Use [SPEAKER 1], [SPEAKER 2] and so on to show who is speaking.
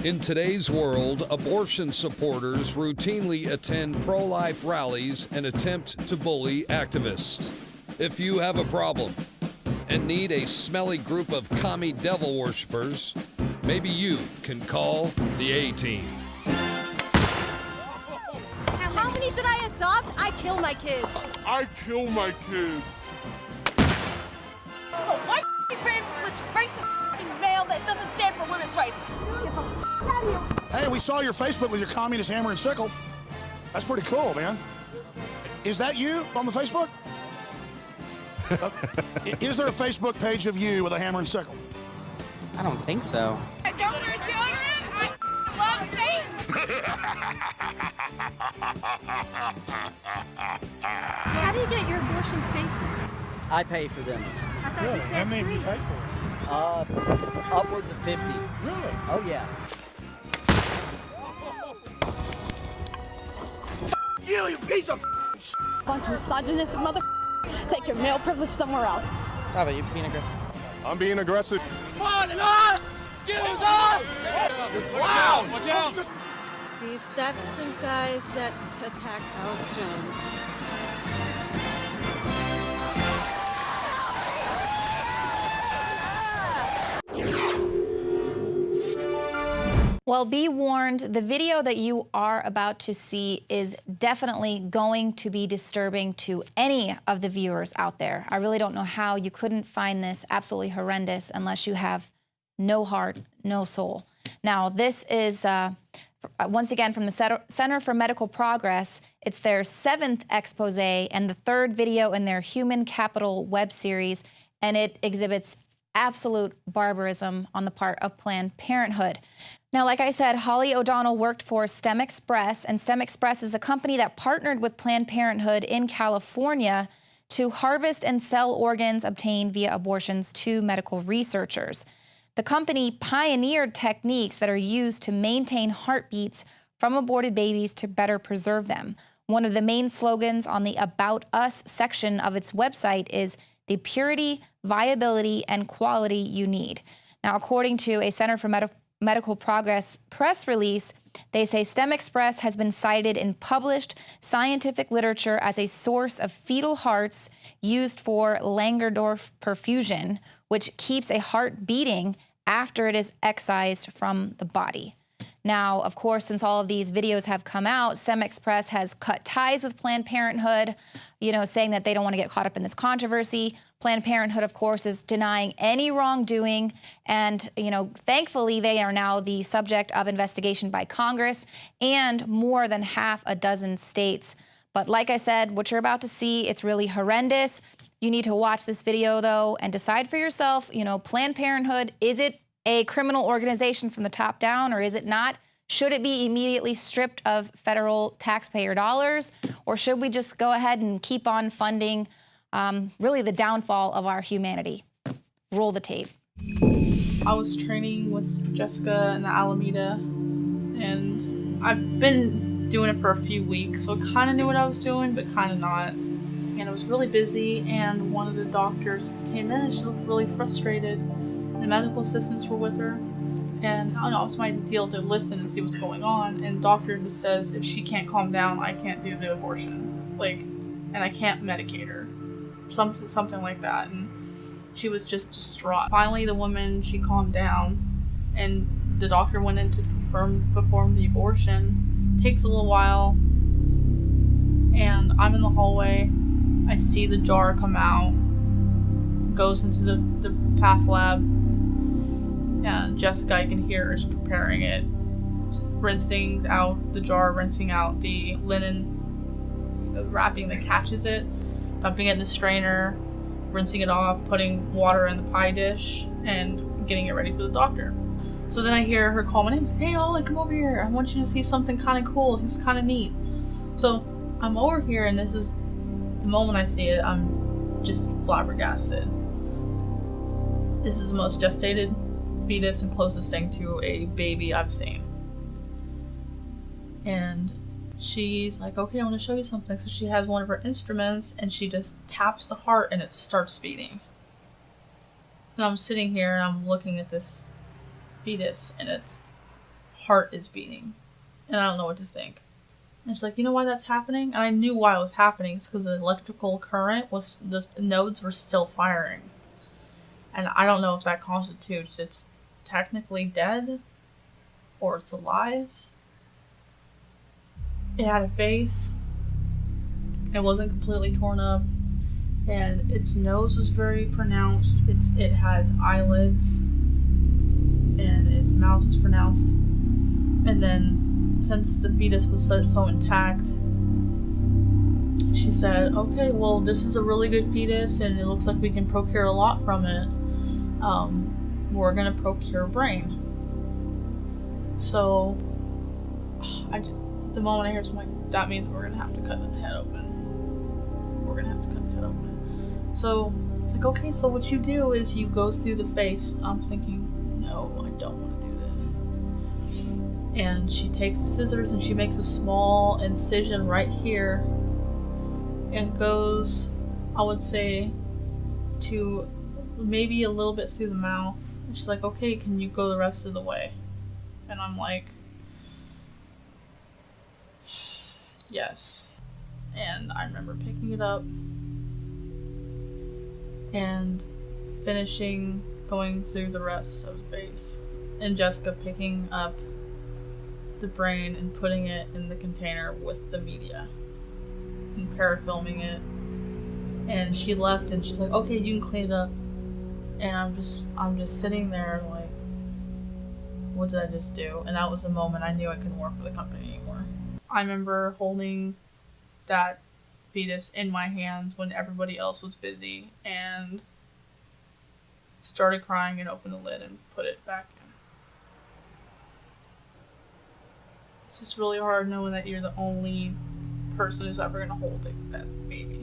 [SPEAKER 1] In today's world, abortion supporters routinely attend pro-life rallies and attempt to bully activists. If you have a problem and need a smelly group of commie devil worshippers, maybe you can call the A-Team.
[SPEAKER 2] How many did I adopt? I kill my kids.
[SPEAKER 3] I kill my kids.
[SPEAKER 2] So white privileged racist male that doesn't stand for women's rights. Get the out of here.
[SPEAKER 4] Hey, we saw your Facebook with your communist hammer and sickle. That's pretty cool, man. Is that you on the Facebook? Is there a Facebook page of you with a hammer and sickle?
[SPEAKER 5] I don't think so.
[SPEAKER 2] I don't want children. I love Satan.
[SPEAKER 6] How do you get your abortions paid for?
[SPEAKER 5] I pay for them.
[SPEAKER 6] I thought you said
[SPEAKER 7] How many
[SPEAKER 6] free.
[SPEAKER 7] have you paid for?
[SPEAKER 5] Upwards of 50.
[SPEAKER 7] Really?
[SPEAKER 5] Oh yeah.
[SPEAKER 4] You piece of
[SPEAKER 6] Bunch of misogynistic mother. Take your male privilege somewhere else.
[SPEAKER 5] How about you being aggressive?
[SPEAKER 3] I'm being aggressive.
[SPEAKER 7] Wow! Watch out!
[SPEAKER 8] That's the guys that attacked Alex Jones.
[SPEAKER 9] Well, be warned, the video that you are about to see is definitely going to be disturbing to any of the viewers out there. I really don't know how you couldn't find this absolutely horrendous unless you have no heart, no soul. Now, this is, once again, from the Center for Medical Progress. It's their 7th expose and the 3rd video in their Human Capital web series, and it exhibits absolute barbarism on the part of Planned Parenthood. Now, like I said, Holly O'Donnell worked for STEM Express, and STEM Express is a company that partnered with Planned Parenthood in California to harvest and sell organs obtained via abortions to medical researchers. The company pioneered techniques that are used to maintain heartbeats from aborted babies to better preserve them. One of the main slogans on the About Us section of its website is the purity, viability, and quality you need. Now, according to a Center for Medical Progress press release, they say STEM Express has been cited in published scientific literature as a source of fetal hearts used for Langendorf perfusion, which keeps a heart beating after it is excised from the body. Now, of course, since all of these videos have come out, STEM Express has cut ties with Planned Parenthood, saying that they don't want to get caught up in this controversy. Planned Parenthood, of course, is denying any wrongdoing. And, thankfully, they are now the subject of investigation by Congress and more than half a dozen states. But like I said, what you're about to see, it's really horrendous. You need to watch this video, though, and decide for yourself, Planned Parenthood, is it a criminal organization from the top down, or is it not? Should it be immediately stripped of federal taxpayer dollars, or should we just go ahead and keep on funding really the downfall of our humanity? Roll the tape.
[SPEAKER 10] I was training with Jessica in the Alameda, and I've been doing it for a few weeks, so I kind of knew what I was doing, but kind of not. And it was really busy, and one of the doctors came in and she looked really frustrated. The medical assistants were with her, and I don't know, it's my deal to listen and see what's going on, and the doctor just says if she can't calm down, I can't do the abortion, and I can't medicate her, something like that, and she was just distraught. Finally, the woman, she calmed down, and the doctor went in to perform the abortion. Takes a little while, and I'm in the hallway, I see the jar come out, goes into the path lab, and Jessica, I can hear her, is preparing it, rinsing out the jar, rinsing out the linen wrapping that catches it, dumping it in the strainer, rinsing it off, putting water in the pie dish, and getting it ready for the doctor. So then I hear her call my name, hey Ollie, come over here, I want you to see something kind of cool, it's kind of neat. So I'm over here, and this is the moment I see it, I'm just flabbergasted. This is the most gestated fetus and closest thing to a baby I've seen. And she's like, okay, I want to show you something. So she has one of her instruments and she just taps the heart and it starts beating. And I'm sitting here and I'm looking at this fetus and its heart is beating. And I don't know what to think. And she's like, you know why that's happening? And I knew why it was happening. It's because the electrical current was, the nodes were still firing. And I don't know if that constitutes it's technically dead or it's alive. It had a face. It wasn't completely torn up. And its nose was very pronounced. It had eyelids. And its mouth was pronounced. And then, since the fetus was so intact, she said, okay, well, this is a really good fetus, and it looks like we can procure a lot from it. We're gonna procure a brain. So, the moment I hear something like, that means we're gonna have to cut the head open. We're gonna have to cut the head open. So, it's like, okay, so what you do is you go through the face. I'm thinking, no, I don't want to do this. And she takes the scissors and she makes a small incision right here and goes, I would say, to maybe a little bit through the mouth. And she's like, okay, can you go the rest of the way? And I'm like, yes. And I remember picking it up and finishing going through the rest of the face. And Jessica picking up the brain and putting it in the container with the media and parafilming it. And she left and she's like, okay, you can clean it up. And I'm just sitting there like, what did I just do? And that was the moment I knew I couldn't work for the company anymore. I remember holding that fetus in my hands when everybody else was busy and started crying and opened the lid and put it back in. It's just really hard knowing that you're the only person who's ever gonna hold that baby.